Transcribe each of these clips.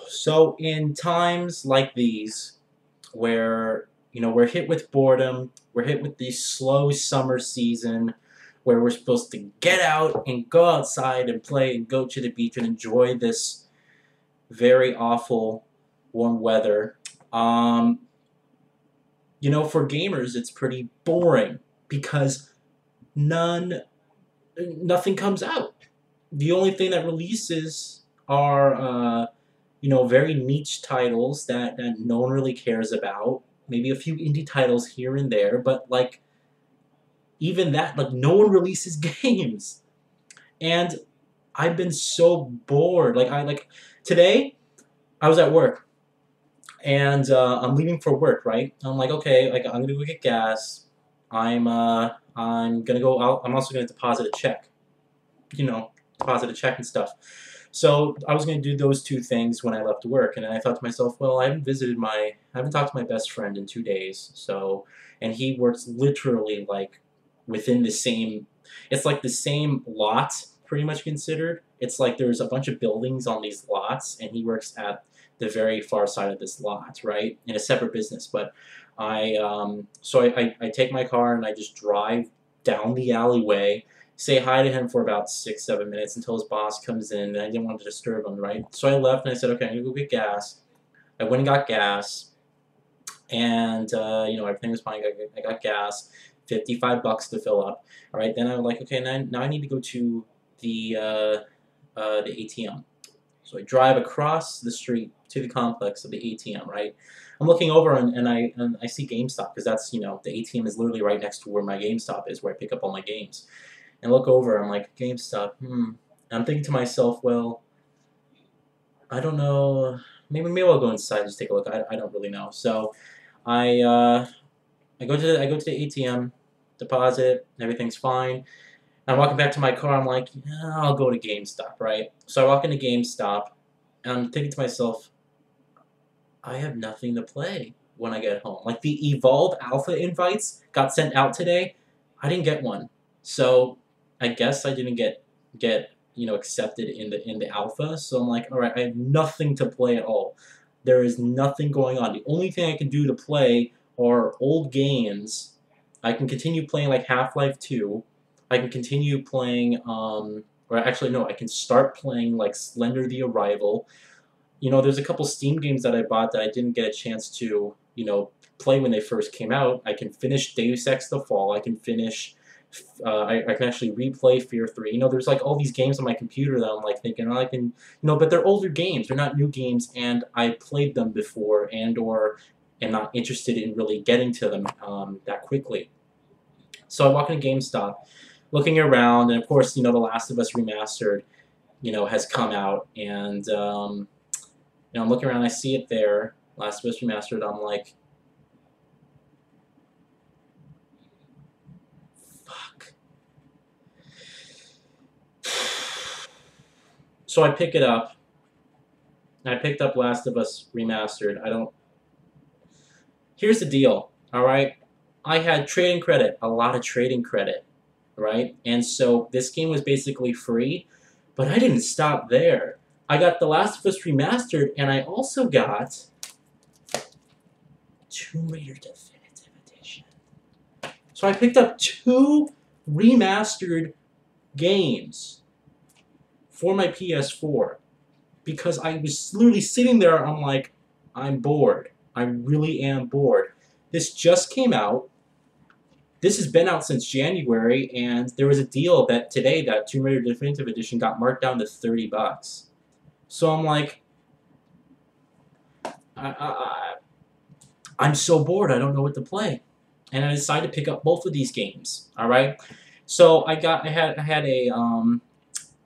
So in times like these, where we're hit with boredom, we're hit with the slow summer season, where we're supposed to get out and go outside and play and go to the beach and enjoy this very awful warm weather. Um, for gamers, it's pretty boring because none, nothing comes out. The only thing that releases are very niche titles that no one really cares about. Maybe a few indie titles here and there, but like even that, like no one releases games. And I've been so bored. Like today, I was at work and I'm leaving for work. Right? I'm like, okay, like I'm gonna go get gas. I'm gonna go out. I'm also gonna deposit a check. Deposit a check and stuff. So I was going to do those two things when I left work, and then I thought to myself, well, I haven't talked to my best friend in 2 days, and he works literally like within the same, it's like the same lot, pretty much considered. It's like there's a bunch of buildings on these lots, and he works at the very far side of this lot, right, in a separate business. But I take my car and I just drive down the alleyway, say hi to him for about 6, 7 minutes until his boss comes in, and I didn't want to disturb him, right? So I left and I said, okay, I'm gonna go get gas. I went and got gas, and everything was fine. I got gas, $55 to fill up. All right, then I was like, okay, now I need to go to the ATM. So I drive across the street to the complex of the ATM, right? I'm looking over and I see GameStop because that's, the ATM is literally right next to where my GameStop is, where I pick up all my games. And look over, I'm like, GameStop, And I'm thinking to myself, well, I don't know, maybe I'll go inside and just take a look. I don't really know. So I go to the ATM, deposit, everything's fine. I'm walking back to my car. I'm like, yeah, I'll go to GameStop, right? So I walk into GameStop, and I'm thinking to myself, I have nothing to play when I get home. Like the Evolve Alpha invites got sent out today. I didn't get one, so I guess I didn't get accepted in the alpha. So I'm like, all right, I have nothing to play at all. There is nothing going on. The only thing I can do to play are old games. I can continue playing like Half-Life 2. I can continue playing, or actually no, I can start playing like Slender the Arrival. There's a couple Steam games that I bought that I didn't get a chance to, play when they first came out. I can finish Deus Ex: The Fall. I can finish. I can actually replay Fear 3. There's like all these games on my computer that I'm like thinking, oh, I can, but they're older games. They're not new games, and I played them before, and/or am not interested in really getting to them that quickly. So I walk into GameStop, looking around, and of course, The Last of Us Remastered, has come out, and I'm looking around, I see it there, Last of Us Remastered. I'm like, fuck. So I pick it up. I picked up Last of Us Remastered. Here's the deal, all right? I had trading credit, a lot of trading credit, right? And so this game was basically free, but I didn't stop there. I got The Last of Us Remastered, and I also got Tomb Raider Definitive Edition. So I picked up 2 remastered games for my PS4 because I was literally sitting there. I'm like, I'm bored. I really am bored. This just came out. This has been out since January, and there was a deal that today that Tomb Raider Definitive Edition got marked down to $30. So I'm like, I'm so bored. I don't know what to play, and I decided to pick up both of these games. All right. So I had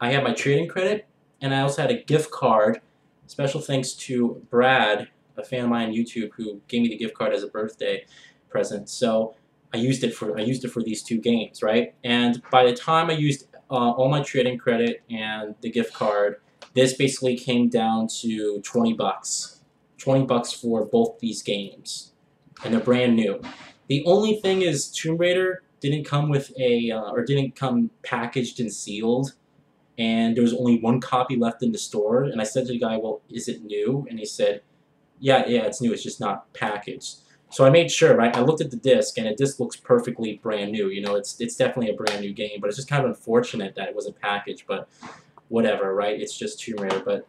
my trading credit, and I also had a gift card. Special thanks to Brad, a fan of mine on YouTube, who gave me the gift card as a birthday present. So I used it for these 2 games, right? And by the time I used all my trading credit and the gift card, this basically came down to $20. $20 for both these games, and they're brand new. The only thing is Tomb Raider didn't come with or didn't come packaged and sealed. and there was only one copy left in the store. And I said to the guy, "Well, is it new?" And he said, "Yeah, it's new. It's just not packaged." So I made sure, right? I looked at the disc, and the disc looks perfectly brand new. You know, it's definitely a brand new game, but it's just kind of unfortunate that it wasn't packaged. But whatever, right? It's just Tomb Raider. But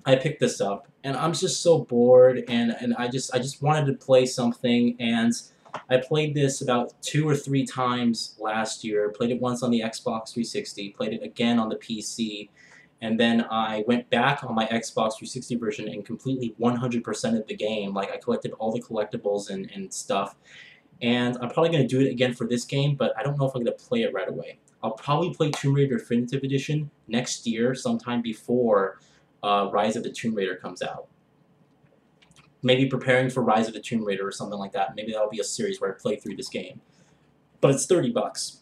I picked this up, and I'm just so bored, and I just wanted to play something, and I played this about 2 or 3 times last year. Played it once on the Xbox 360, played it again on the PC, and then I went back on my Xbox 360 version and completely 100%ed the game. Like, I collected all the collectibles and stuff, and I'm probably going to do it again for this game, but I don't know if I'm going to play it right away. I'll probably play Tomb Raider Definitive Edition next year, sometime before Rise of the Tomb Raider comes out. Maybe preparing for Rise of the Tomb Raider or something like that. Maybe that'll be a series where I play through this game. But it's $30.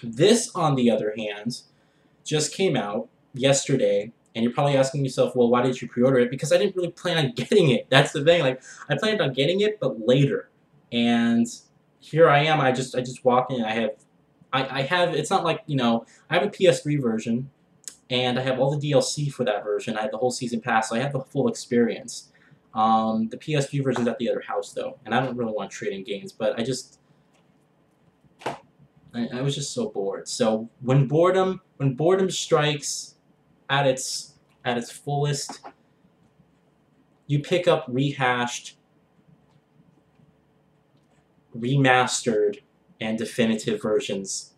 This, on the other hand, just came out yesterday, and you're probably asking yourself, well, why did you pre-order it? Because I didn't really plan on getting it. That's the thing. Like, I planned on getting it, but later. And here I am. I just walk in. I have. It's not like, you know, I have a PS3 version, and I have all the DLC for that version. I have the whole season pass, so I have the full experience. The PS3 version's at the other house, though, and I don't really want to trade in games, but I was just so bored. So when boredom strikes at its fullest, you pick up rehashed, remastered, and definitive versions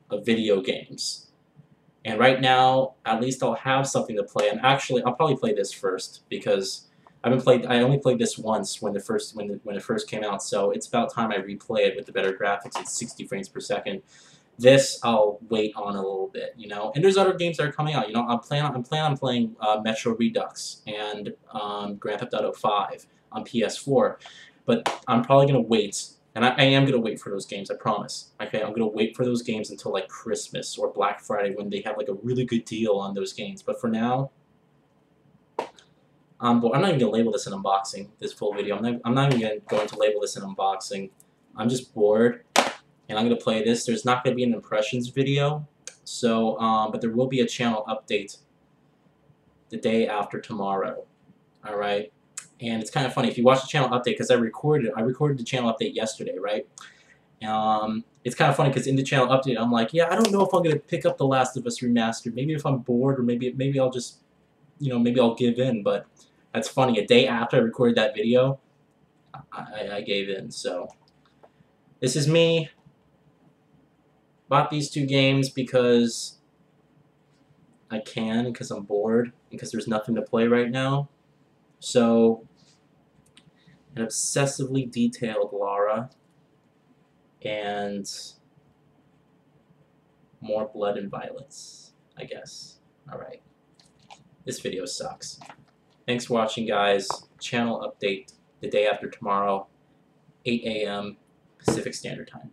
of video games. And right now, at least I'll have something to play. And actually, I'll probably play this first because I only played this once when it first came out. So it's about time I replay it with the better graphics at 60 frames per second. This I'll wait on a little bit, you know. And there's other games that are coming out. You know, I'm planning on playing Metro Redux and Grand Theft Auto 5 on PS4, but I'm probably gonna wait. And I am going to wait for those games, I promise. Okay, I'm going to wait for those games until, like, Christmas or Black Friday when they have, like, a really good deal on those games. But for now, I'm not even going to label this an unboxing, this full video. I'm not even going to label this an unboxing. I'm just bored, and I'm going to play this. There's not going to be an impressions video, so, but there will be a channel update the day after tomorrow. All right? And it's kind of funny if you watch the channel update, because I recorded the channel update yesterday, right? It's kind of funny because in the channel update, I'm like, yeah, I don't know if I'm gonna pick up The Last of Us Remastered. Maybe if I'm bored, or maybe I'll just, you know, maybe I'll give in. But that's funny. A day after I recorded that video, I gave in. So this is me. Bought these 2 games because I can, because I'm bored, because there's nothing to play right now. So, an obsessively detailed Lara, and more blood and violence, I guess. Alright. This video sucks. Thanks for watching, guys. Channel update the day after tomorrow, 8 a.m. Pacific Standard Time.